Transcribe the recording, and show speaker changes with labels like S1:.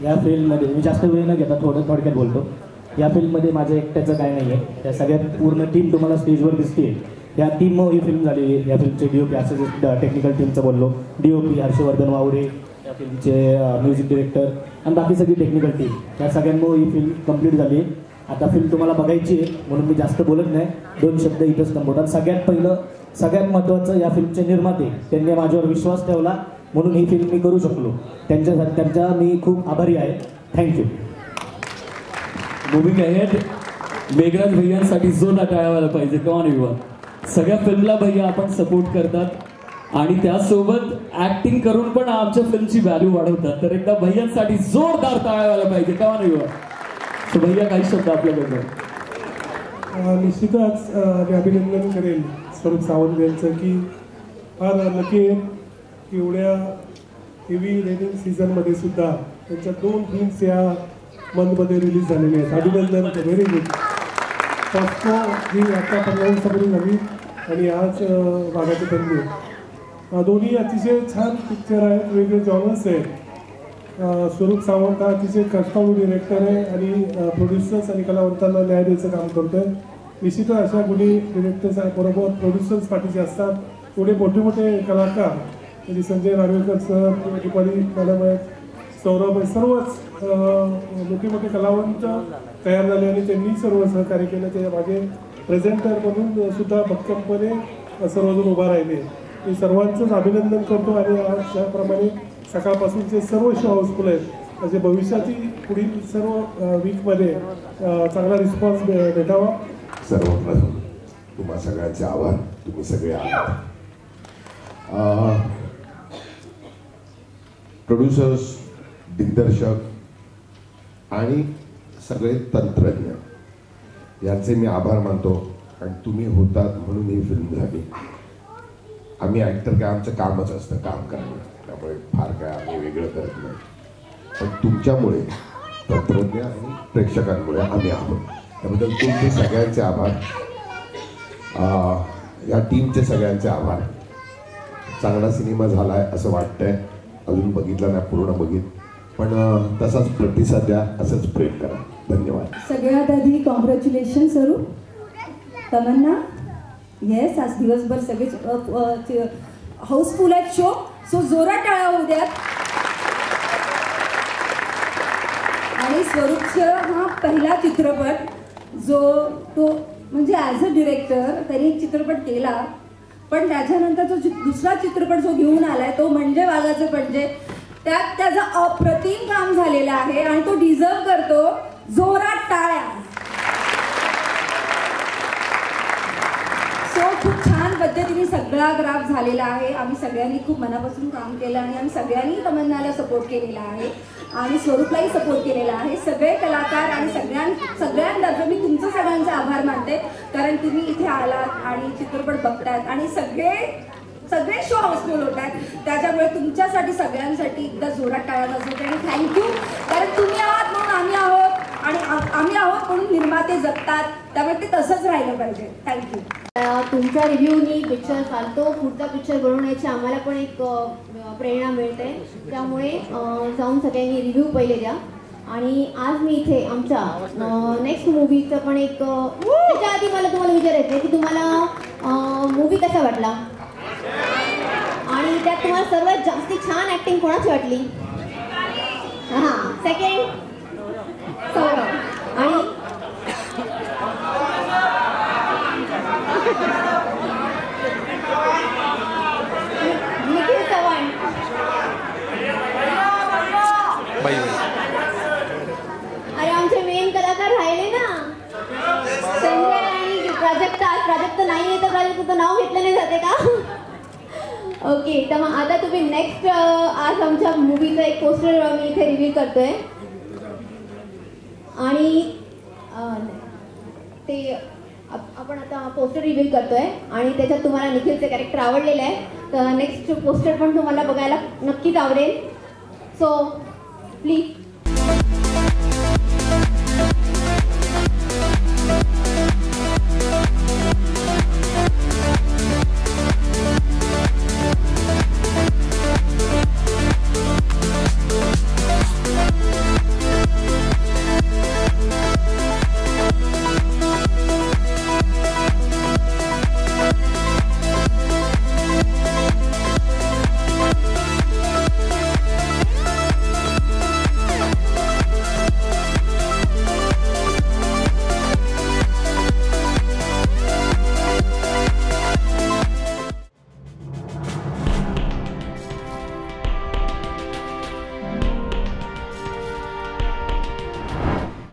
S1: या फिल्ममध्ये मी जास्त वेळ न घेता थोडक्यात बोलतो. या फिल्ममध्ये माझं एकट्याचं काय नाही आहे. त्या सगळ्यात पूर्ण टीम तुम्हाला स्टेजवर दिसते. या टीम ही फिल्म झालेली आहे. या फिल्मचे DOP असं टेक्निकल टीमचं बोललो, DOP हर्षवर्धन वावरे, या फिल्मचे म्युझिक डिरेक्टर आणि बाकी सगळी टेक्निकल टीम, त्या सगळ्यांमुळे ही फिल्म कंप्लीट झाली. आता फिल्म तुम्हाला बघायची आहे म्हणून मी जास्त बोलत नाही, 2 शब्द इथंच संबोधतात. सगळ्यात महत्त्वाचं, या फिल्मचे निर्माते त्यांनी माझ्यावर विश्वास ठेवला म्हणून ही फिल्म मी करू शकलो. त्यांच्या मी खूप आभारी आहे. थँक्यू.
S2: मूव्हिंग अहेड, मेघराज भैयांसाठी जोरदार टाळ्या व्हायला पाहिजे. कॉन युवा सगळ्या फिल्मला भैया आपण सपोर्ट करतात आणि त्यासोबत ऍक्टिंग करून पण आमच्या फिल्मची व्हॅल्यू वाढवतात. तर एकदा भैयांसाठी जोरदार टाळ्या व्हायला पाहिजे. कॉन युवा. तर भैया काही शब्द आपल्याकडे.
S3: निश्चितच मी अभिनंदन करेन स्वरूप सावंत यांचं की फार लकी एवढ्या हेवी रेनिंग सीझनमध्ये सुद्धा त्यांच्या 2 फिल्म्स या मंथमध्ये रिलीज झालेल्या आहेत. अभिनंदन, व्हेरी गुड. फक्त ही आता 15 दिवसापूर्वी झाली आणि आज वाघाचे तंबू, दोन्ही अतिशय छान पिक्चर आहेत, वेगळे जॉनर्स आहेत. स्वरूप सावंत हा अतिशय कष्टाळू डिरेक्टर आहे आणि प्रोड्युसर्स आणि कलावंतांना न्याय द्यायचं काम करतो आहे. निश्चितच अशा गुणी डिरेक्टर्स बरोबर प्रोड्युसर्स पाठीचे असतात. एवढे मोठे कलाकार म्हणजे संजय नार्वेकर सर, दीपाली मॅडम आहेत, सौरभ आहे, सर्वच मोठे कलावंत तयार झाले आणि त्यांनी सर्व सहकार्य केलं. त्याच्या मागे प्रेझेंटर म्हणून सुद्धा भक्कमपणे सर्वजण उभा राहिले. मी सर्वांचंच अभिनंदन करतो आणि आज त्याप्रमाणे सकाळपासूनचे सर्व शो हाऊसफुल आहेत. म्हणजे भविष्याची पुढील सर्व वीकमध्ये चांगला रिस्पॉन्स भेटावा.
S4: सर्वप्रथम तुम्हा सगळ्यांचे आभार. तुम्ही सगळे आहात. प्रोड्युसर्स, दिग्दर्शक आणि सगळे तंत्रज्ञ यांचे मी आभार मानतो. आणि तुम्ही होतात म्हणून ही फिल्म झाली. आम्ही ॲक्टर काय आमचं कामच असतं, काम करणं, त्यामुळे फार काय आम्ही वेगळं करत नाही. पण तुमच्यामुळे, तंत्रज्ञ आणि प्रेक्षकांमुळे आम्ही आहोत. त्याबद्दल तुमचे सगळ्यांचे आभार. या टीमचे सगळ्यांचे आभार. चांगला सिनेमा झाला आहे असं वाटतंय. अजून बघितला नाही, पूर्ण बघित, पण तसाच प्रतिसाद द्या, असंच प्रेम करा. धन्यवाद.
S5: सगळ्यात आधी कॉंग्रॅच्युलेशन स्वरूप. तमन्ना, येस, आज दिवसभर सगळे हाऊसफुल आहेत शो, सो जोरात टाळ्या होऊ द्यात. आणि स्वरूपचा हा पहिला चित्रपट जो तो म्हणजे ॲज अ डिरेक्टर त्यांनी एक चित्रपट केला, पण त्याच्यानंतर जो दुसरा चित्रपट जो घेऊन आलाय तो म्हणजे वाघाचे पणजे, त्यात त्याचं अप्रतिम काम झालेलं आहे आणि तो डिझर्व करतो जोरात टाळ्या. सो खूप छान पद्धतीने सगळा ग्राफ झालेला आहे. आम्ही सगळ्यांनी खूप मनापासून काम केलं आणि आम्ही सगळ्यांनी तमन्नाला सपोर्ट केलेला आहे आणि स्वरूपलाही सपोर्ट केलेला आहे. सगळे कलाकार आणि सगळ्यांतर्फे मी तुमचं सगळ्यांचे आभार मानते, कारण तुम्ही इथे आलात आणि चित्रपट बघतायत आणि सगळे शो हाऊसफुल होत आहेत. त्याच्यामुळे तुमच्यासाठी सगळ्यांसाठी एकदा जोरात टाळ्या वाजवते आणि थँक्यू, कारण तुम्ही आहात म्हणून आम्ही आहोत आणि आम्ही आहोत म्हणून निर्माते जगतात, त्यामुळे ते तसंच राहिलं पाहिजे. थँक्यू.
S6: तुमच्या रिव्ह्यूनी पिक्चर चालतो, पुढचा पिक्चर बनवण्याची आम्हाला पण एक प्रेरणा मिळते. त्यामुळे जाऊन सगळ्यांनी रिव्ह्यू पहिले द्या. आणि आज मी इथे आमच्या नेक्स्ट मूवीचं पण एक त्याच्या आधी मला तुम्हाला विचारायचं आहे की तुम्हाला मूवी कसा वाटला आणि त्यात तुम्हाला सर्वात जास्ती छान ॲक्टिंग कोणाची वाटली? हां, सेकंड सौरभ आणि निखिल चव्हाण. अरे आमचे मेन कलाकार राहिले ना, संजय आणि प्राजक्ता. प्राजक्ता नाही आहे तर प्राजक्ताचं नाव घेतलं नाही जाते का? ओके, तर मग आता तुम्ही नेक्स्ट आज आमच्या मूवीचं एक पोस्टर मी इथे रिव्हील करतोय आणि ते आपण आता पोस्टर रिव्हील करतोय आणि त्याच्यात तुम्हाला निखिलचं कॅरेक्टर आवडलेलं आहे, तर नेक्स्ट पोस्टर पण तुम्हाला बघायला नक्कीच आवडेल. So please